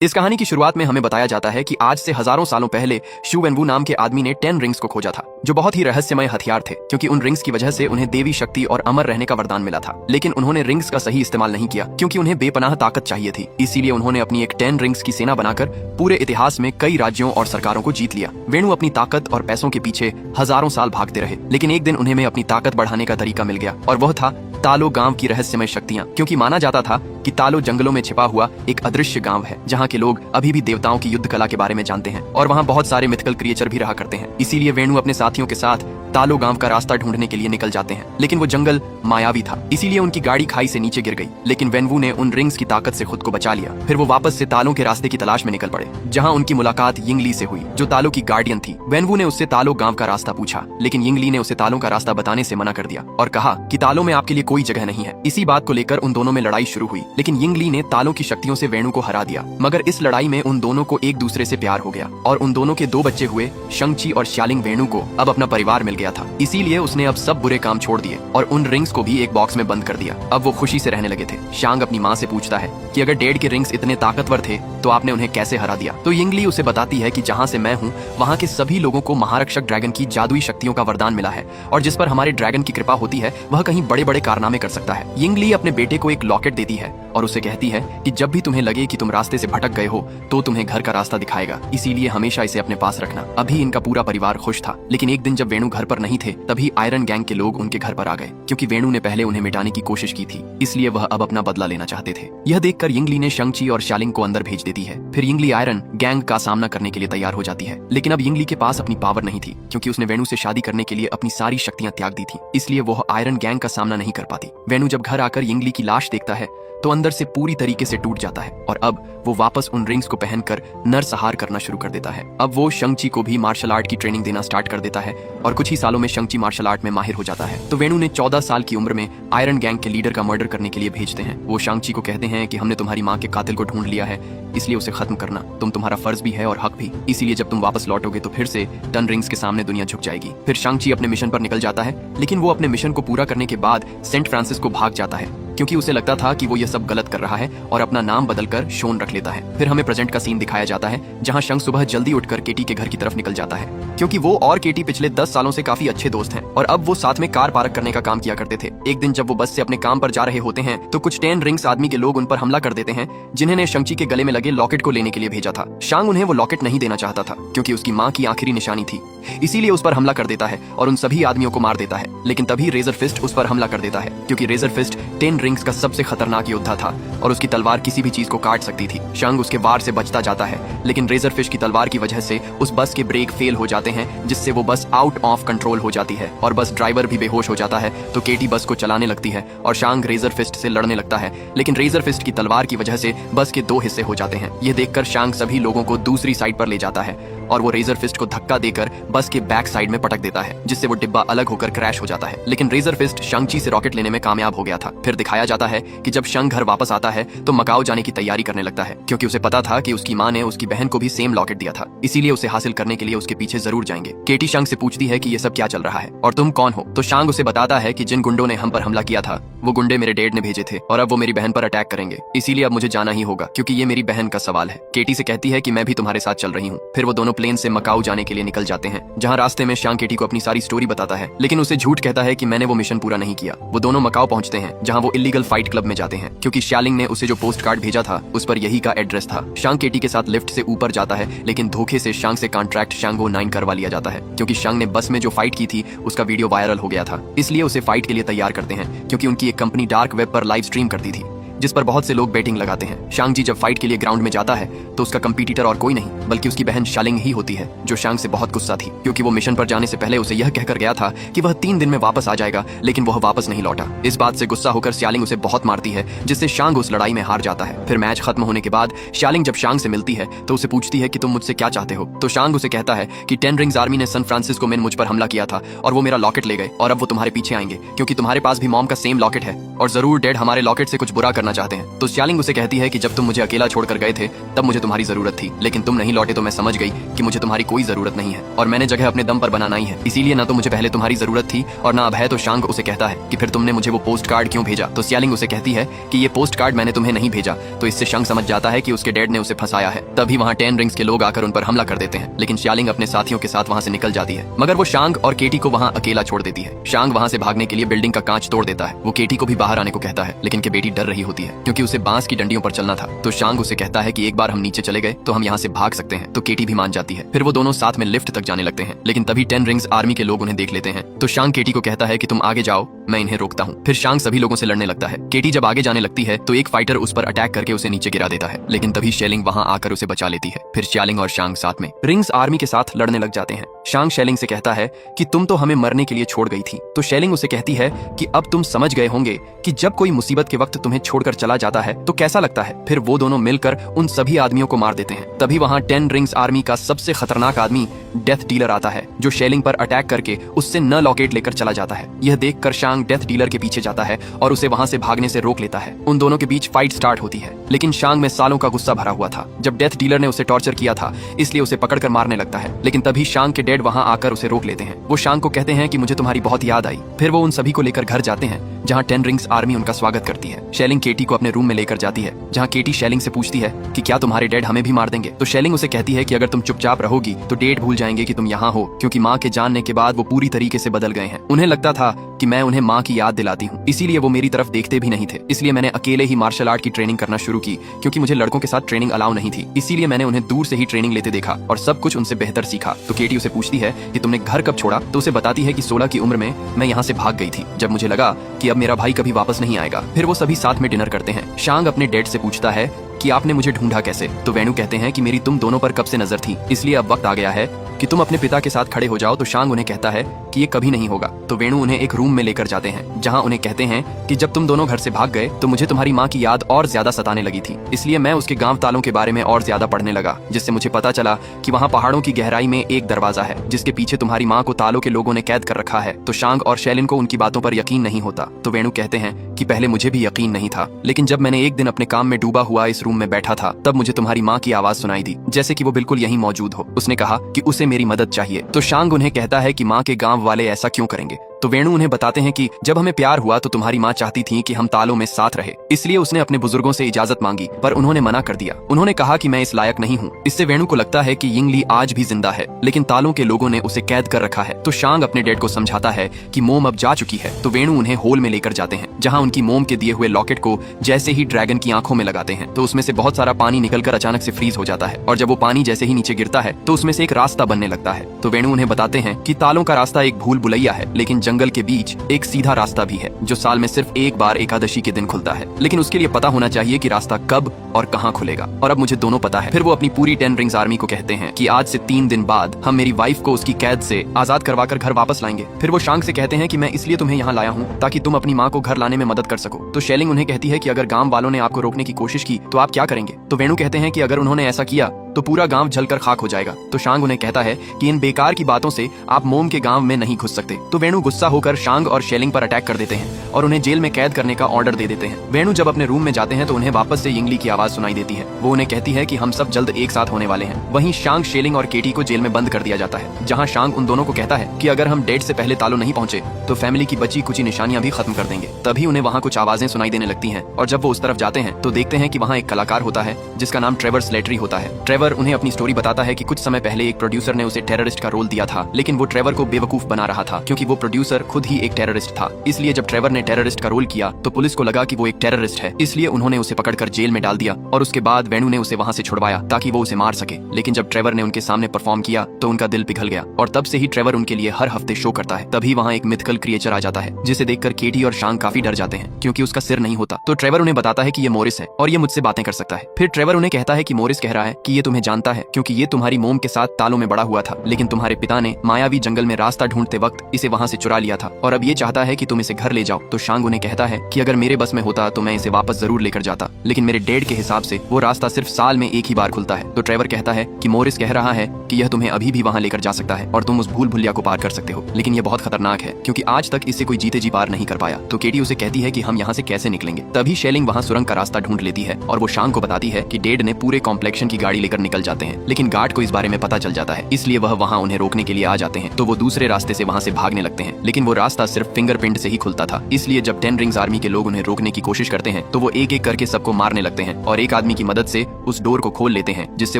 इस कहानी की शुरुआत में हमें बताया जाता है कि आज से हजारों सालों पहले शू वेनवू नाम के आदमी ने 10 रिंग्स को खोजा था, जो बहुत ही रहस्यमय हथियार थे, क्योंकि उन रिंग्स की वजह से उन्हें देवी शक्ति और अमर रहने का वरदान मिला था। लेकिन उन्होंने रिंग्स का सही इस्तेमाल नहीं किया, क्योंकि उन्हें बेपनाह ताकत चाहिए थी। इसीलिए उन्होंने अपनी एक 10 रिंग्स की सेना बनाकर पूरे इतिहास में कई राज्यों और सरकारों को जीत लिया। वेणु अपनी ताकत और पैसों के पीछे हजारों साल भागते रहे, लेकिन एक दिन उन्हें में अपनी ताकत बढ़ाने का तरीका मिल गया, और वह था तालो गांव की रहस्यमय शक्तियां। क्योंकि माना जाता था कि तालो जंगलों में छिपा हुआ एक अदृश्य गांव है, जहां के लोग अभी भी देवताओं की युद्ध कला के बारे में जानते हैं, और वहां बहुत सारे मिथिकल क्रिएचर भी रहा करते हैं। इसीलिए वेणु अपने साथियों के साथ तालो गांव का रास्ता ढूंढने के लिए निकल जाते हैं। लेकिन वो जंगल मायावी था, इसीलिए उनकी गाड़ी खाई से नीचे गिर गई। लेकिन वेनवू ने उन रिंग्स की ताकत से खुद को बचा लिया। फिर वो वापस से तालो के रास्ते की तलाश में निकल पड़े, जहां उनकी मुलाकात यिंगली से हुई, जो तालो की गार्डियन थी। वेनवू ने उससे तालो गांव का रास्ता पूछा, लेकिन यिंगली ने उसे तालो का रास्ता बताने से मना कर दिया और कहा कि तालो में आपके लिए कोई जगह नहीं है। इसी बात को लेकर उन दोनों में लड़ाई शुरू हुई, लेकिन यिंगली ने तालो की शक्तियों से वेणु को हरा दिया। मगर इस लड़ाई में उन दोनों को एक दूसरे से प्यार हो गया, और उन दोनों के 2 बच्चे हुए। शंगची और श्यालिंग वेणु को अब अपना परिवार मिल गया था, इसीलिए उसने अब सब बुरे काम छोड़ दिए और उन रिंग्स को भी एक बॉक्स में बंद कर दिया। अब वो खुशी से रहने लगे थे। शांग अपनी माँ से पूछता है कि अगर डेड के रिंग्स इतने ताकतवर थे तो आपने उन्हें कैसे हरा दिया। तो यिंगली उसे बताती है कि जहाँ से मैं हूँ वहाँ के सभी लोगों को महारक्षक ड्रैगन की जादुई शक्तियों का वरदान मिला है, और जिस पर हमारे ड्रैगन की कृपा होती है वह कहीं बड़े बड़े कारनामे कर सकता है। यिंगली अपने बेटे को एक लॉकेट देती है और उसे कहती है कि जब भी तुम्हें लगे कि तुम रास्ते से भटक गए हो तो तुम्हें घर का रास्ता दिखाएगा, इसीलिए हमेशा इसे अपने पास रखना। अभी इनका पूरा परिवार खुश था, लेकिन एक दिन जब वेणु घर पर नहीं थे तभी आयरन गैंग के लोग उनके घर पर आ गए। क्योंकि वेणु ने पहले उन्हें मिटाने की कोशिश की थी, इसलिए वह अब अपना बदला लेना चाहते थे। यह देखकर यिंगली ने शंगची और श्यालिंग को अंदर भेज देती है। फिर यिंगली आयरन गैंग का सामना करने के लिए तैयार हो जाती है। लेकिन अब यिंगली के पास अपनी पावर नहीं थी, क्योंकि उसने वेणु से शादी करने के लिए अपनी सारी शक्तियां त्याग दी थी, इसलिए वह आयरन गैंग का सामना नहीं कर पाती। वेणु जब घर आकर यिंगली की लाश देखता है तो अंदर से पूरी तरीके से टूट जाता है, और अब वो वापस उन रिंग्स को पहनकर नरसंहार करना शुरू कर देता है। अब वो शंगची को भी मार्शल आर्ट की ट्रेनिंग देना स्टार्ट कर देता है, और कुछ ही सालों में शंगची मार्शल आर्ट में माहिर हो जाता है। तो वेणु ने 14 साल की उम्र में आयरन गैंग के लीडर का मर्डर करने के लिए भेजते हैं। वो शंगची को कहते हैं कि हमने तुम्हारी माँ के कातिल को ढूंढ लिया है, इसलिए उसे खत्म करना तुम्हारा फर्ज भी है और हक भी। इसीलिए जब तुम वापस लौटोगे तो फिर से 10 रिंग्स के सामने दुनिया झुक जाएगी। फिर शंगची अपने मिशन पर निकल जाता है, लेकिन वो अपने मिशन को पूरा करने के बाद सेंट फ्रांसिस को भाग जाता है, क्योंकि उसे लगता था कि वो ये सब गलत कर रहा है, और अपना नाम बदलकर शोन रख लेता है। फिर हमें प्रेजेंट का सीन दिखाया जाता है, जहां शंग सुबह जल्दी उठकर केटी के घर की तरफ निकल जाता है, क्योंकि वो और केटी पिछले 10 सालों से काफी अच्छे दोस्त हैं, और अब वो साथ में कार पार्क करने का काम किया करते थे। एक दिन जब वो बस से अपने काम पर जा रहे होते हैं तो कुछ 10 रिंग्स आदमी के लोग उन पर हमला कर देते हैं, जिन्होंने शंगची के गले में लगे लॉकेट को लेने के लिए भेजा था। शांग उन्हें वो लॉकेट नहीं देना चाहता था, क्योंकि उसकी माँ की आखिरी निशानी थी, इसीलिए उस पर हमला कर देता है और उन सभी आदमियों को मार देता है। लेकिन तभी रेजर फिस्ट उस पर हमला कर देता है, क्योंकि रेजर फिस्ट 10 रिंग्स का सबसे खतरनाक योद्धा था, और उसकी तलवार किसी भी चीज को काट सकती थी। शंग उसके वार से बचता जाता है, लेकिन रेजर फिश की तलवार की वजह से उस बस के ब्रेक फेल हो जाते हैं, जिससे वो बस आउट ऑफ कंट्रोल हो जाती है, और बस ड्राइवर भी बेहोश हो जाता है। तो केटी बस को चलाने लगती है और शांग रेजर फिस्ट से लड़ने लगता है, लेकिन रेजर फिस्ट की तलवार की वजह से बस के 2 हिस्से हो जाते हैं। यह देखकर शांग सभी लोगों को दूसरी साइड पर ले जाता है, और वो रेजर फिस्ट को धक्का देकर बस के बैक साइड में पटक देता है, जिससे वो डिब्बा अलग होकर क्रैश हो जाता है। लेकिन रेजर फिस्ट शंगची से रॉकेट लेने में कामयाब हो गया था। फिर दिखाया जाता है कि जब शंग घर वापस आता है तो मकाओ जाने की तैयारी करने लगता है, क्योंकि उसे पता था कि उसकी माँ ने उसकी बहन को भी सेम लॉकेट दिया था, इसीलिए उसे हासिल करने के लिए उसके पीछे जरूर जाएंगे। केटी शंग से पूछती है कि ये सब क्या चल रहा है और तुम कौन हो। तो शांग उसे बताता है कि जिन गुंडों ने हम पर हमला किया था वो गुंडे मेरे डैड ने भेजे थे, और अब वो मेरी बहन पर अटैक करेंगे, इसीलिए अब मुझे जाना ही होगा, क्योंकि ये मेरी बहन का सवाल है। केटी से कहती है कि मैं भी तुम्हारे साथ चल रही हूँ। फिर वो दोनों प्लेन से मकाओ जाने के लिए निकल जाते हैं, जहाँ रास्ते में शांग केटी को अपनी सारी स्टोरी बताता है, लेकिन उसे झूठ कहता है कि मैंने वो मिशन पूरा नहीं किया। वो दोनों मकाओ पहुंचते हैं, जहाँ वो इलीगल फाइट क्लब में जाते हैं, क्योंकि श्यालिंग ने उसे जो पोस्ट कार्ड भेजा था उस पर यही का एड्रेस था। शांग केटी के साथ लिफ्ट से ऊपर जाता है, लेकिन धोखे से शांग से कॉन्ट्रैक्ट शांगो 9 करवा लिया जाता है, क्योंकि शांग ने बस में जो फाइट की थी उसका वीडियो वायरल हो गया था, इसलिए उसे फाइट के लिए तैयार करते हैं, क्योंकि उनकी एक कंपनी डार्क वेब पर लाइव स्ट्रीम करती थी, जिस पर बहुत से लोग बेटिंग लगाते हैं। शांग जी जब फाइट के लिए ग्राउंड में जाता है तो उसका कंपटीटर और कोई नहीं बल्कि उसकी बहन शालिंग ही होती है, जो शांग से बहुत गुस्सा थी, क्योंकि वो मिशन पर जाने से पहले उसे यह कहकर गया था कि वह 3 दिन में वापस आ जाएगा, लेकिन वह वापस नहीं लौटा। इस बात से गुस्सा होकर शालिंग उसे बहुत मारती है, जिससे शांग उस लड़ाई में हार जाता है। फिर मैच खत्म होने के बाद शालिंग जब शांग से मिलती है तो उसे पूछती है कि तुम मुझसे क्या चाहते हो। तो शांग उसे कहता है कि 10 रिंग्स आर्मी ने सैन फ्रांसिस्को में मुझ पर हमला किया था और वो मेरा लॉकेट ले गए, और अब वो तुम्हारे पीछे आएंगे, क्योंकि तुम्हारे पास भी मॉम का सेम लॉकेट है, और जरूर डैड हमारे लॉकेट से कुछ बुरा करना करना चाहते हैं। तो श्यालिंग उसे कहती है कि जब तुम मुझे अकेला छोड़कर गए थे तब मुझे तुम्हारी जरूरत थी, लेकिन तुम नहीं लौटे तो मैं समझ गई कि मुझे तुम्हारी कोई जरूरत नहीं है और मैंने जगह अपने दम पर बनाना ही है, इसीलिए ना तो मुझे पहले तुम्हारी जरूरत थी और ना अब है। तो शांग उसे कहता है कि फिर तुमने मुझे वो पोस्ट कार्ड क्यों भेजा। तो श्यालिंग उसे कहती है कि ये पोस्ट कार्ड मैंने तुम्हें नहीं भेजा। तो इससे शांग समझ जाता है कि उसके डैड ने उसे फंसाया है। तभी वहाँ 10 रिंग्स के लोग आकर उन पर हमला कर देते हैं, लेकिन श्यालिंग अपने साथियों के साथ वहाँ से निकल जाती है, मगर वो शांग और केटी को वहाँ अकेला छोड़ देती है। शांग वहाँ से भागने के लिए बिल्डिंग का कांच तोड़ देता है। वो केटी को भी बाहर आने को कहता है, लेकिन के बेटी डर रही होती है क्योंकि उसे बांस की डंडियों पर चलना था। तो शांग उसे कहता है कि एक बार हम नीचे चले गए तो हम यहाँ से भाग सकते हैं। तो केटी भी मान जाती है। फिर वो दोनों साथ में लिफ्ट तक जाने लगते हैं, लेकिन तभी 10 रिंग्स आर्मी के लोग उन्हें देख लेते हैं। तो शांग केटी को कहता है कि तुम आगे जाओ, मैं इन्हें रोकता हूँ। फिर शांग सभी लोगों से लड़ने लगता है। केटी जब आगे जाने लगती है तो एक फाइटर उस पर अटैक करके उसे नीचे गिरा देता है, लेकिन तभी शेलिंग वहाँ आकर उसे बचा लेती है। फिर श्यालिंग और शांग साथ में रिंग्स आर्मी के साथ लड़ने लग जाते हैं। शांग शेलिंग से कहता है कि तुम तो हमें मरने के लिए छोड़ गई थी। तो शेलिंग उसे कहती है कि अब तुम समझ गए होंगे कि जब कोई मुसीबत के वक्त तुम्हें छोड़कर चला जाता है तो कैसा लगता है। फिर वो दोनों मिलकर उन सभी आदमियों को मार देते हैं। तभी वहाँ 10 रिंग्स आर्मी का सबसे खतरनाक आदमी डेथ डीलर आता है, जो शेलिंग पर अटैक करके उससे न लॉकेट लेकर चला जाता है। यह देखकर शांग डेथ डीलर के पीछे जाता है और उसे वहाँ से भागने से रोक लेता है। उन दोनों के बीच फाइट स्टार्ट होती है, लेकिन शांग में सालों का गुस्सा भरा हुआ था। जब डेथ डीलर ने उसे टॉर्चर किया था इसलिए उसे पकड़कर मारने लगता है, लेकिन तभी शांग के डैड वहाँ आकर उसे रोक लेते हैं। वो शांग को कहते हैं कि मुझे तुम्हारी बहुत याद आई। फिर वो उन सभी को लेकर घर जाते हैं, जहाँ 10 रिंग्स आर्मी उनका स्वागत करती है। शेलिंग केटी को अपने रूम में लेकर जाती है, जहाँ केटी शेलिंग से पूछती है कि क्या तुम्हारे डैड हमें भी मार देंगे। तो शेलिंग उसे कहती है कि अगर तुम चुपचाप रहोगी तो डैड भूल जाएंगे कि तुम यहाँ हो, क्योंकि माँ के जानने के बाद वो पूरी तरीके से बदल गए हैं। उन्हें लगता था कि मैं उन्हें माँ की याद दिलाती हूँ, इसीलिए वो मेरी तरफ देखते भी नहीं थे। इसलिए मैंने अकेले ही मार्शल आर्ट की ट्रेनिंग करना शुरू की, क्योंकि मुझे लड़कों के साथ ट्रेनिंग अलाउ नहीं थी। इसीलिए मैंने उन्हें दूर से ही ट्रेनिंग लेते देखा और सब कुछ उनसे बेहतर सीखा। तो केटी उसे पूछती है कि तुमने घर कब छोड़ा। तो उसे बताती है कि 16 की उम्र में मैं यहाँ से भाग गई थी, जब मुझे लगा कि अब मेरा भाई कभी वापस नहीं आएगा। फिर वो सभी साथ में डिनर करते हैं। शांग अपने डैड से पूछता है कि आपने मुझे ढूंढा कैसे। तो वेणु कहते हैं कि मेरी तुम दोनों पर कब से नजर थी, इसलिए अब वक्त आ गया है कि तुम अपने पिता के साथ खड़े हो जाओ। तो शांग उन्हें कहता है कि ये कभी नहीं होगा। तो वेणु उन्हें एक रूम में लेकर जाते हैं, जहां उन्हें कहते हैं कि जब तुम दोनों घर से भाग गए तो मुझे तुम्हारी माँ की याद और ज्यादा सताने लगी थी, इसलिए मैं उसके गांव तालों के बारे में और ज्यादा पढ़ने लगा, जिससे मुझे पता चला कि वहाँ पहाड़ों की गहराई में एक दरवाजा है जिसके पीछे तुम्हारी माँ को तालों के लोगों ने कैद कर रखा है। तो शांग और शेलिन को उनकी बातों पर यकीन नहीं होता। तो वेणु कहते हैं कि पहले मुझे भी यकीन नहीं था, लेकिन जब मैंने एक दिन अपने काम में डूबा हुआ इस रूम में बैठा था तब मुझे तुम्हारी माँ की आवाज सुनाई दी, जैसे कि वो बिल्कुल यहीं मौजूद हो। उसने कहा कि उसे मेरी मदद चाहिए। तो शांग उन्हें कहता है कि माँ के गांव वाले ऐसा क्यों करेंगे। तो वेणु उन्हें बताते हैं कि जब हमें प्यार हुआ तो तुम्हारी माँ चाहती थी कि हम तालों में साथ रहे, इसलिए उसने अपने बुजुर्गों से इजाजत मांगी, पर उन्होंने मना कर दिया। उन्होंने कहा कि मैं इस लायक नहीं हूँ। इससे वेणु को लगता है कि यिंगली आज भी जिंदा है, लेकिन तालों के लोगों ने उसे कैद कर रखा है। तो शांग अपने डैड को समझाता है कि मोम अब जा चुकी है। तो वेणु उन्हें होल में लेकर जाते हैं, जहाँ उनकी मोम के दिए हुए लॉकेट को जैसे ही ड्रैगन की आंखों में लगाते हैं तो उसमें से बहुत सारा पानी निकलकर अचानक से फ्रीज हो जाता है, और जब वो पानी जैसे ही नीचे गिरता है तो उसमें से एक रास्ता बनने लगता है। तो वेणु उन्हें बताते हैं कि तालों का रास्ता एक भूल भुलैया है, लेकिन जंगल के बीच एक सीधा रास्ता भी है जो साल में सिर्फ एक बार एकादशी के दिन खुलता है, लेकिन उसके लिए पता होना चाहिए कि रास्ता कब और कहाँ खुलेगा, और अब मुझे दोनों पता है। फिर वो अपनी पूरी 10 रिंग्स आर्मी को कहते हैं कि आज से 3 दिन बाद हम मेरी वाइफ को उसकी कैद से आजाद करवाकर घर वापस लाएंगे। फिर वो शांग से कहते हैं कि मैं इसलिए तुम्हें यहाँ लाया हूँ ताकि तुम अपनी माँ को घर लाने में मदद कर सको। तो शेलिंग उन्हें कहती है कि अगर गांव वालों ने आपको रोकने की कोशिश की तो आप क्या करेंगे। तो वेणु कहते हैं कि अगर उन्होंने ऐसा किया तो पूरा गांव जलकर खाक हो जाएगा। तो शांग उन्हें कहता है कि इन बेकार की बातों से आप मोम के गांव में नहीं घुस सकते। तो वेणु गुस्सा होकर शांग और शेलिंग पर अटैक कर देते हैं और उन्हें जेल में कैद करने का ऑर्डर दे देते हैं। वेणु जब अपने रूम में जाते हैं तो उन्हें वापस से यिंगली की आवाज सुनाई देती है। वो उन्हें कहती है कि हम सब जल्द एक साथ होने वाले हैं। वहीं शांग, शेलिंग और केटी को जेल में बंद कर दिया जाता है, जहाँ शांग उन दोनों को कहता है कि अगर हम डेट से पहले तालों नहीं पहुंचे तो फैमिली की बची कुछ निशानियां भी खत्म कर देंगे। तभी उन्हें वहाँ कुछ आवाजें सुनाई देने लगती हैं, और जब वो उस तरफ जाते हैं तो देखते हैं कि वहाँ एक कलाकार होता है जिसका नाम ट्रेवर स्लेटरी होता है। ट्रेवर उन्हें अपनी स्टोरी बताता है कि कुछ समय पहले एक प्रोड्यूसर ने उसे टेररिस्ट का रोल दिया था, लेकिन वो ट्रेवर को बेवकूफ बना रहा था क्योंकि वो प्रोड्यूसर खुद ही एक टेररिस्ट था। इसलिए जब ट्रेवर ने टेररिस्ट का रोल किया तो पुलिस को लगा कि वो एक टेररिस्ट है, इसलिए उन्होंने उसे पकड़कर जेल में डाल दिया, और उसके बाद वेणु ने उसे वहां से छुड़वाया ताकि वो उसे मार सके। लेकिन जब ट्रेवर ने उनके सामने परफॉर्म किया तो उनका दिल पिघल गया, और तब से ही ट्रेवर उनके लिए हर हफ्ते शो करता है। तभी वहाँ एक मिथिकल क्रिएचर आ जाता है जिसे देखकर केटी और शांग काफी डर जाते हैं क्योंकि उसका सिर नहीं होता। तो ट्रेवर उन्हें बताता है कि ये मोरिस है और ये मुझसे बातें कर सकता है। फिर ट्रेवर उन्हें कहता है कि मोरिस कह रहा है कि ये तुम्हें जानता है क्योंकि ये तुम्हारी मोम के साथ तालों में बड़ा हुआ था, लेकिन तुम्हारे पिता ने मायावी जंगल में रास्ता ढूंढते वक्त इसे वहाँ से चुरा लिया था और अब ये चाहता है कि तुम इसे घर ले जाओ। तो शांग उन्हें कहता है कि अगर मेरे बस में होता तो मैं इसे वापस जरूर लेकर जाता, लेकिन मेरे डैड के हिसाब से वो रास्ता सिर्फ साल में एक ही बार खुलता है। तो ट्रेवर कहता है कि मोरिस कह रहा है कि यह तुम्हें अभी भी वहाँ लेकर जा सकता है और तुम उस भूल भुलिया को पार कर सकते हो, लेकिन यह बहुत खतरनाक है क्योंकि आज तक इसे कोई जीते जी पार नहीं कर पाया। तो केटी उसे कहती है कि हम यहाँ से कैसे निकलेंगे। तभी शेलिंग वहाँ सुरंग का रास्ता ढूंढ लेती है और वो शांग को बताती है कि डैड ने पूरे कॉम्प्लेक्शन की गाड़ी लेकर निकल जाते हैं, लेकिन गार्ड को इस बारे में पता चल जाता है, इसलिए वह वहाँ उन्हें रोकने के लिए आ जाते हैं। तो वो दूसरे रास्ते से वहाँ से भागने लगते हैं, लेकिन वो रास्ता सिर्फ फिंगरप्रिंट से ही खुलता था, इसलिए जब 10 रिंग्स आर्मी के लोग उन्हें रोकने की कोशिश करते हैं तो वो एक एक करके सबको मारने लगते हैं और एक आदमी की मदद से उस डोर को खोल लेते हैं, जिससे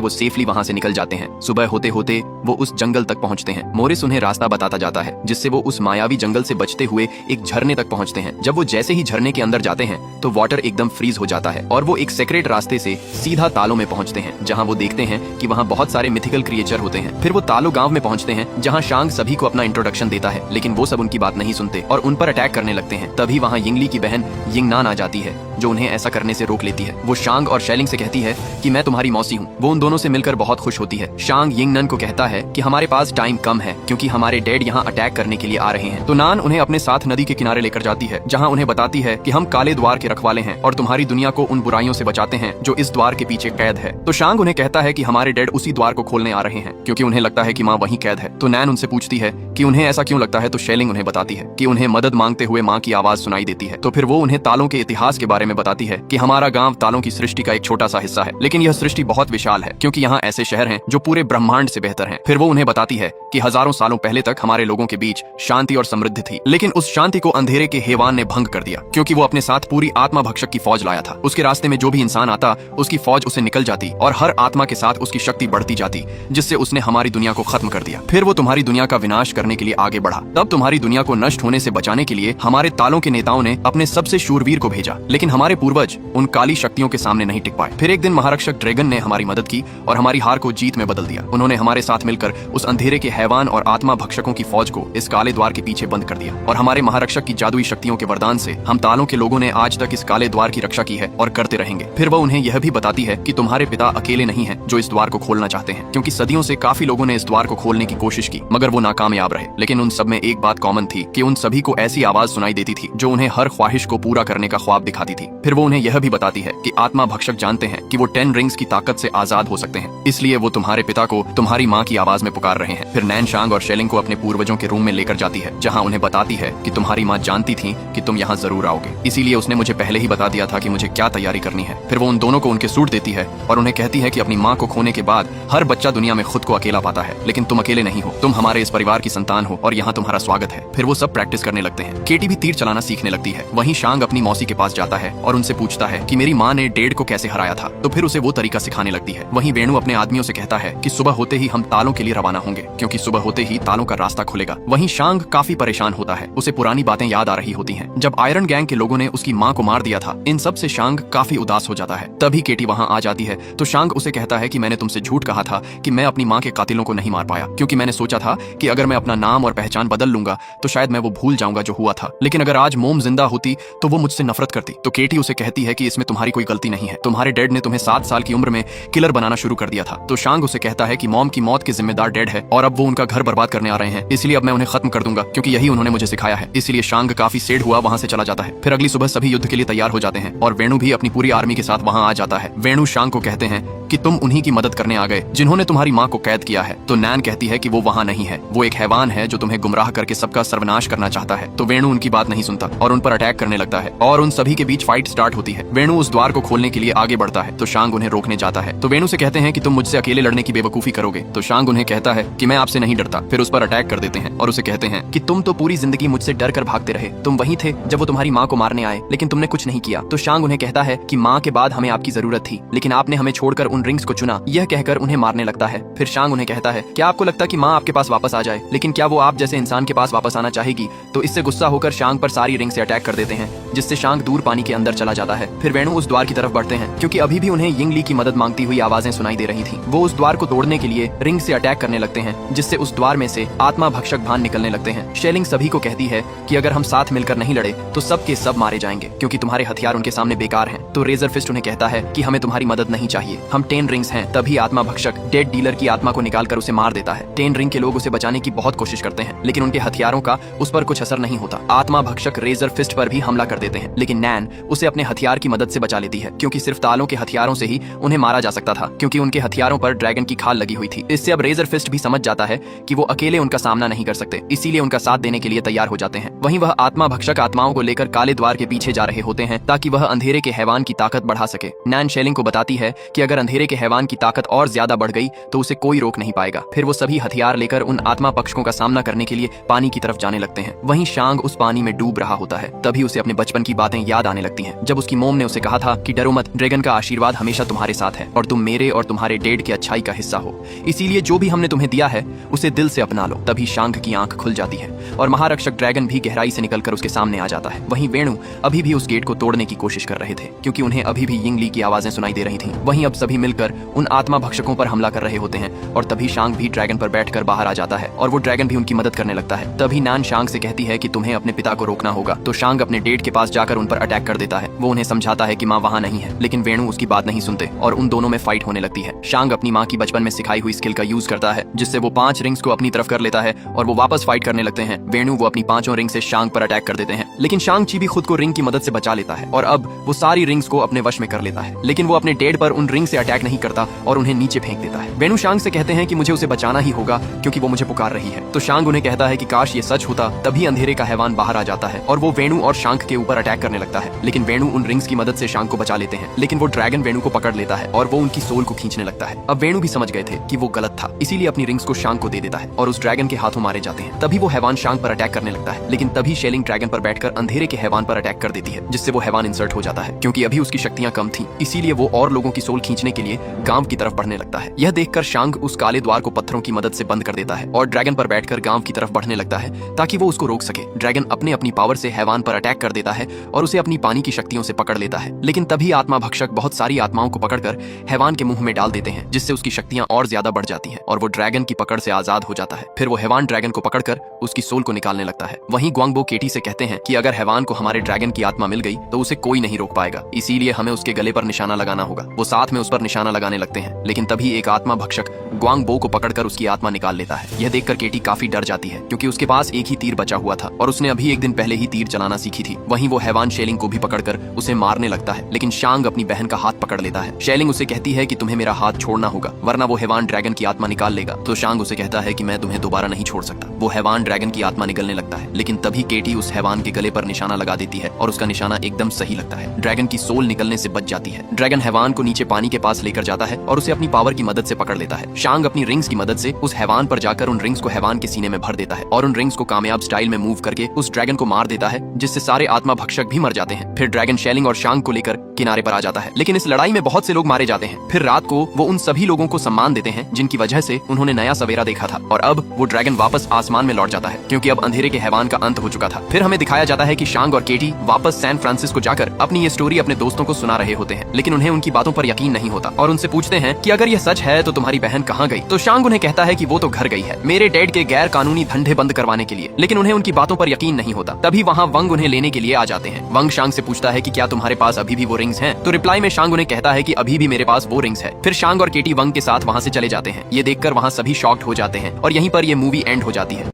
वो सेफली वहाँ से निकल जाते हैं। सुबह होते होते वो उस जंगल तक पहुँचते हैं। मोरिस उन्हें रास्ता बताता जाता है, जिससे वो उस मायावी जंगल से बचते हुए एक झरने तक पहुँचते हैं। जब वो जैसे ही झरने के अंदर जाते हैं तो वाटर एकदम फ्रीज हो जाता है और वो एक सेक्रेट रास्ते से सीधा तालों में पहुँचते हैं, जहाँ वो देखते हैं कि वहाँ बहुत सारे मिथिकल क्रिएचर होते हैं। फिर वो तालो गांव में पहुँचते हैं, जहाँ शांग सभी को अपना इंट्रोडक्शन देता है, लेकिन वो सब उनकी बात नहीं सुनते और उन पर अटैक करने लगते हैं। तभी वहाँ यिंगली की बहन यिंगनान आ जाती है, जो उन्हें ऐसा करने से रोक लेती है। वो शांग और शेलिंग से कहती है कि मैं तुम्हारी मौसी हूँ। वो उन दोनों से मिलकर बहुत खुश होती है। शांग यिंगनन को कहता है कि हमारे पास टाइम कम है क्योंकि हमारे डैड यहाँ अटैक करने के लिए आ रहे हैं। तो नान उन्हें अपने साथ नदी के किनारे लेकर जाती है, जहाँ उन्हें बताती है कि हम काले द्वार के रखवाले हैं और तुम्हारी दुनिया को उन बुराइयों से बचाते हैं जो इस द्वार के पीछे कैद है। तो शांग उन्हें कहता है कि हमारे डैड उसी द्वार को खोलने आ रहे हैं क्योंकि उन्हें लगता है कि माँ वहीं कैद है। तो नैन उनसे पूछती है कि उन्हें ऐसा क्यों लगता है। तो शेलिंग उन्हें बताती है कि उन्हें मदद मांगते हुए माँ की आवाज सुनाई देती है। तो फिर वो उन्हें तालों के इतिहास के बारे में बताती है कि हमारा गांव तालों की सृष्टि का एक छोटा सा हिस्सा है, लेकिन यह सृष्टि बहुत विशाल है क्योंकि यहाँ ऐसे शहर हैं जो पूरे ब्रह्मांड से बेहतर हैं। फिर वो उन्हें बताती है कि हजारों सालों पहले तक हमारे लोगों के बीच शांति और समृद्धि थी, लेकिन उस शांति को अंधेरे के हेवान ने भंग कर दिया क्योंकि वो अपने साथ पूरी आत्मा भक्षक की फौज लाया था। उसके रास्ते में जो भी इंसान आता उसकी फौज उसे निकल जाती और हर आत्मा के साथ उसकी शक्ति बढ़ती जाती, जिससे उसने हमारी दुनिया को खत्म कर दिया। फिर वो तुम्हारी दुनिया का विनाश करने के लिए आगे बढ़ा। तब तुम्हारी दुनिया को नष्ट होने से बचाने के लिए हमारे तालों के नेताओं ने अपने सबसे शूरवीर को भेजा, लेकिन हमारे पूर्वज उन काली शक्तियों के सामने नहीं टिक पाए। फिर एक दिन महारक्षक ड्रैगन ने हमारी मदद की और हमारी हार को जीत में बदल दिया। उन्होंने हमारे साथ मिलकर उस अंधेरे के हैवान और आत्मा भक्षकों की फौज को इस काले द्वार के पीछे बंद कर दिया और हमारे महारक्षक की जादुई शक्तियों के वरदान से हम तालों के लोगों ने आज तक इस काले द्वार की रक्षा की है और करते रहेंगे। फिर वह उन्हें यह भी बताती है कि तुम्हारे पिता अकेले नहीं हैं जो इस द्वार को खोलना चाहते हैं, क्योंकि सदियों से काफी लोगों ने इस द्वार को खोलने की कोशिश की मगर वो नाकामयाब रहे। लेकिन उन सब में एक बात कॉमन थी कि उन सभी को ऐसी आवाज सुनाई देती थी जो उन्हें हर ख्वाहिश को पूरा करने का ख्वाब दिखाती थी। फिर वो उन्हें यह भी बताती है कि आत्मा भक्षक जानते हैं कि वो 10 रिंग्स की ताकत से आजाद हो सकते हैं, इसलिए वो तुम्हारे पिता को तुम्हारी माँ की आवाज में पुकार रहे हैं। फिर नैन शांग और शेलिंग को अपने पूर्वजों के रूम में लेकर जाती है, जहाँ उन्हें बताती है कि तुम्हारी माँ जानती थी कि तुम यहाँ जरूर आओगे, इसीलिए उसने मुझे पहले ही बता दिया था कि मुझे क्या तैयारी करनी है। फिर वो उन दोनों को उनके सूट देती है और उन्हें कहती है कि अपनी माँ को खोने के बाद हर बच्चा दुनिया में खुद को अकेला पाता है, लेकिन तुम अकेले नहीं हो, तुम हमारे इस परिवार की संतान हो और यहाँ तुम्हारा स्वागत है। फिर वो सब प्रैक्टिस करने लगते हैं। केटी भी तीर चलाना सीखने लगती है। वहीं शांग अपनी मौसी के पास जाता है और उनसे पूछता है कि मेरी माँ ने डेड को कैसे हराया था। तो फिर उसे वो तरीका सिखाने लगती है। वहीं वेणु अपने आदमियों से कहता है कि सुबह होते ही हम तालों के लिए रवाना होंगे क्योंकि सुबह होते ही तालों का रास्ता खुलेगा। वहीं शांग काफी परेशान होता है, उसे पुरानी बातें याद आ रही होती हैं जब आयरन गैंग के लोगों ने उसकी माँ को मार दिया था। इन सब से शांग काफी उदास हो जाता है। तभी केटी वहाँ आ जाती है तो शांग उसे कहता है कि मैंने तुमसे झूठ कहा था कि मैं अपनी माँ के कातिलों को नहीं मार पाया, क्योंकि मैंने सोचा था कि अगर मैं अपना नाम और पहचान बदल लूंगा तो शायद मैं वो भूल जाऊंगा जो हुआ था, लेकिन अगर आज मोम जिंदा होती तो वो मुझसे नफरत करती। तो केटी उसे कहती है कि इसमें तुम्हारी कोई गलती नहीं है, तुम्हारे डैड ने तुम्हें 7 साल की उम्र में किलर बनाना शुरू कर दिया था। तो शांग उसे कहता है कि मॉम की मौत के जिम्मेदार डैड है और अब वो उनका घर बर्बाद करने आ रहे हैं, इसलिए अब मैं उन्हें खत्म कर दूंगा क्योंकि यही उन्होंने मुझे सिखाया है। इसलिए शांग काफी सेड हुआ वहाँ से चला जाता है। फिर अगली सुबह सभी युद्ध के लिए तैयार हो जाते हैं और वेणु भी अपनी पूरी आर्मी के साथ वहाँ आ जाता है। वेणु शांग को कहते हैं कि तुम उन्हीं की मदद करने आ गए जिन्होंने तुम्हारी माँ को कैद किया है। तो नैन कहती है कि वो वहाँ नहीं है, वो एक हैवान है जो तुम्हें गुमराह करके सबका सर्वनाश करना चाहता है। तो वेणु उनकी बात नहीं सुनता और उन पर अटैक करने लगता है और उन सभी के बीच फाइट स्टार्ट होती है। वेणु उस द्वार को खोलने के लिए आगे बढ़ता है तो शांग उन्हें रोकने जाता है। तो वेणु से कहते हैं कि तुम मुझसे अकेले लड़ने की बेवकूफी करोगे। तो शांग उन्हें कहता है कि मैं आपसे नहीं डरता। फिर उस पर अटैक कर देते हैं और उसे कहते हैं कि तुम तो पूरी जिंदगी मुझसे डर कर भागते रहे, तुम वहीं थे जब वो तुम्हारी माँ को मारने आए, लेकिन तुमने कुछ नहीं किया। तो शांग उन्हें कहता है कि माँ के बाद हमें आपकी जरूरत थी, लेकिन आपने हमें छोड़कर उन रिंग्स को चुना। यह कहकर उन्हें मारने लगता है। फिर शांग उन्हें कहता है क्या आपको लगता कि माँ आपके पास वापस आ जाए, लेकिन क्या वो आप जैसे इंसान के पास वापस आना चाहेगी। तो इससे गुस्सा होकर शांग पर सारी रिंग से अटैक कर देते हैं, जिससे शांग दूर पानी के अंदर चला जाता है। फिर वेणु उस द्वार की तरफ बढ़ते हैं क्योंकि अभी भी उन्हें यिंगली की मदद मांगती हुई आवाजें सुनाई दे रही थी। वो उस द्वार को तोड़ने के लिए रिंग से अटैक करने लगते हैं, जिससे उस द्वार में से आत्मा भक्षक भान निकलने लगते हैं। शेलिंग सभी को कहती है कि अगर हम साथ मिलकर नहीं लड़े तो सब के सब मारे जाएंगे क्योंकि तुम्हारे हथियार उनके सामने बेकार हैं। तो रेजर फिस्ट उन्हें कहता है कि हमें तुम्हारी मदद नहीं चाहिए, हम 10 रिंग्स रिंग्स हैं, तभी आत्मा भक्षक डेड डीलर की आत्मा को निकालकर उसे मार देता है। 10 रिंग के लोग उसे बचाने की बहुत कोशिश करते हैं, लेकिन उनके हथियारों का उस पर कुछ असर नहीं होता। आत्मा भक्षक रेजर फिस्ट पर भी हमला कर देते हैं, लेकिन नैन उसे अपने हथियार की मदद से बचा लेती है, क्योंकि सिर्फ तालों के हथियारों से ही उन्हें मारा जा सकता था, क्योंकि उनके हथियारों पर ड्रैगन की खाल लगी हुई थी। इससे अब रेजर फिस्ट भी समझ जाता है कि वो अकेले उनका सामना नहीं कर सकते, इसीलिए उनका साथ देने के लिए तैयार हो जाते हैं। वहीं वह आत्मा भक्षक आत्माओं को लेकर काले द्वार के पीछे जा रहे होते हैं, ताकि वह अंधेरे के हैवान की ताकत बढ़ा सके। नैन शेलिंग को बताती है कि अगर अंधेरे के हैवान की ताकत और ज्यादा बढ़ गई तो उसे कोई रोक नहीं पाएगा। फिर वो सभी हथियार लेकर उन आत्मा पक्षकों का सामना करने के लिए पानी की तरफ जाने लगते हैं। वहीं शांग उस पानी में डूब रहा होता है, तभी उसे अपने बचपन की बातें याद आने लगती हैं, जब उसकी मोम ने उसे कहा था कि डरो मत, ड्रैगन का आशीर्वाद हमेशा तुम्हारे साथ है और तुम मेरे और तुम्हारे डेड की अच्छाई का हिस्सा हो, इसीलिए जो भी हमने तुम्हें दिया है उसे दिल से अपना लो। तभी शांग की आंख खुल जाती है और महारक्षक ड्रैगन भी गहराई से निकलकर उसके सामने आ जाता है। वहीं वेणु अभी भी उस गेट को तोड़ने की कोशिश कर रहे थे, क्योंकि उन्हें अभी भी यिंगली की आवाजें सुनाई दे रही थीं। वहीं अब सभी मिलकर उन आत्मा भक्षकों पर हमला कर रहे होते हैं और तभी शांग भी ड्रैगन पर बैठकर बाहर आ जाता है और वो ड्रैगन भी उनकी मदद करने लगता है। तभी नान शांग से कहती है कि तुम्हें अपने पिता को रोकना होगा, तो शांग अपने डेड के पास जाकर उन पर अटैक कर देता है। वो उन्हें समझाता है कि माँ वहाँ नहीं है, लेकिन वेणु उसकी बात नहीं सुनते और उन दोनों में फाइट होने लगती है। शांग अपनी माँ की बचपन में सिखाई हुई स्किल का यूज करता है, जिससे वो 5 रिंग्स को अपनी तरफ कर लेता है और वो वापस फाइट करने लगते हैं। वेणु वो अपनी 5 रिंग से शांग पर अटैक कर देते हैं, लेकिन शांग ची भी खुद को रिंग की मदद से बचा लेता है और अब वो सारी रिंग्स को अपने वश में कर लेता है। लेकिन वो अपने डेड पर उन रिंग से अटैक नहीं करता और उन्हें नीचे फेंक देता है। वेणु शांग से कहते हैं कि मुझे उसे बचाना ही होगा, क्योंकि वो मुझे पुकार रही है। तो शांग उन्हें कहता है कि काश ये सच होता। तभी अंधेरे का हैवान बाहर आ जाता है और वो वेणु और शांग के ऊपर अटैक करने लगता है, लेकिन वेणु उन रिंग्स की मदद से शांग को बचा लेते हैं। लेकिन वो ड्रैगन वेणु को पकड़ लेता है और वो उनकी सोल को खींचने लगता है। अब वेणु भी समझ गए थे कि वो गलत था, इसीलिए अपनी रिंग्स को शांग को दे देता है और उस ड्रैगन के हाथों मारे जाते हैं। तभी वो हैवान शांग पर अटैक करने लगता है, लेकिन तभी शेलिंग ड्रैगन पर बैठकर अंधेरे के हैवान पर अटैक कर देती है, जिससे वो हैवान इंसर्ट हो जाता है। क्योंकि अभी उसकी शक्तियां कम थी, इसीलिए वो और लोगों की सोल खींचने के लिए गांव की तरफ बढ़ने लगता है। यह देखकर शांग उस काले द्वार को पत्थरों की मदद से बंद कर देता है और ड्रैगन पर बैठकर गांव की तरफ बढ़ने लगता है, ताकि वो उसको रोक सके। ड्रैगन अपनी पावर से हैवान पर अटैक कर देता है और उसे अपनी पानी की शक्तियों से पकड़ लेता है। लेकिन तभी आत्मा भक्षक बहुत सारी आत्माओं को पकड़कर हैवान के मुंह में डाल देते हैं, जिससे उसकी शक्तियां और ज्यादा बढ़ जाती हैं और वो ड्रैगन की पकड़ से आजाद हो जाता है। फिर वो हैवान ड्रैगन को पकड़कर उसकी सोल को निकालने लगता है। वहीं ग्वांगबो केटी से कहते हैं कि अगर हैवान को हमारे ड्रैगन की आत्मा मिल गई तो उसे कोई नहीं रोक पाएगा, इसीलिए हमें उसके गले पर निशाना लगाना होगा। वो साथ में उस पर निशाना लगाने लगते हैं, लेकिन तभी एक आत्मा भक्षक ग्वांगबो को पकड़कर उसकी आत्मा निकाल लेता है। यह देखकर केटी काफी डर जाती है, क्योंकि उसके पास एक ही तीर बचा हुआ था और उसने अभी एक दिन पहले ही तीर चलाना सीखी थी। वहीं वो हैवान शेलिंग को भी पकड़कर उसे मारने लगता है, लेकिन शांग अपनी बहन का हाथ पकड़ लेता है। शेलिंग उसे कहती है कि तुम्हें मेरा हाथ छोड़ना होगा, वरना वो हैवान ड्रैगन की आत्मा निकाल लेगा। तो शांग उसे कहता है कि मैं तुम्हें दोबारा नहीं छोड़ सकता। वो हैवान ड्रैगन की आत्मा निकलने लगता है, लेकिन तभी केटी उस हैवान के गले पर निशाना लगा देती है और उसका निशाना एकदम सही लगता है। ड्रैगन की सोल निकलने से बच जाती है। ड्रैगन हैवान को नीचे पानी के पास लेकर जाता है और उसे अपनी पावर की मदद से पकड़ लेता है। शांग अपनी रिंग्स की मदद से उस हैवान पर जाकर उन रिंग्स को हैवान के सीने में भर देता है और उन रिंग्स को कामयाब स्टाइल में मूव करके उस ड्रैगन को मार देता है, जिससे सारे आत्मा भक्षक भी मर जाते हैं। फिर ड्रैगन शेलिंग और शांग को लेकर किनारे पर आ जाता है, लेकिन इस लड़ाई में बहुत से लोग मारे जाते हैं। फिर रात को वो उन सभी लोगों को सम्मान देते हैं जिनकी वजह से उन्होंने नया सवेरा देखा था, और अब वो ड्रैगन वापस आसमान में लौट जाता है, क्योंकि अब अंधेरे के हैवान का अंत हो चुका था। फिर हमें दिखाया जाता है कि शांग और केटी वापस सैन फ्रांसिस्को जाकर अपनी ये स्टोरी अपने दोस्तों को सुना रहे होते हैं, लेकिन उन्हें उनकी बातों पर यकीन नहीं होता और उनसे पूछते हैं कि अगर यह सच है तो तुम्हारी बहन कहाँ गई। तो शांग उन्हें कहता है कि वो तो घर गई है मेरे डैड के गैर कानूनी धंधे बंद करवाने के लिए, लेकिन उन्हें उनकी बातों पर यकीन नहीं होता। तभी वहाँ वंग उन्हें लेने के लिए आ जाते हैं। वंग शांग से पूछता है कि क्या तुम्हारे पास अभी भी वो रिंग्स हैं? तो रिप्लाई में शांग उन्हें कहता है कि अभी भी मेरे पास वो रिंग्स है। फिर शांग और केटी वंग के साथ वहाँ से चले जाते हैं। ये देखकर वहाँ सभी शॉक्ड हो जाते हैं और यहीं पर ये मूवी एंड हो जाती है।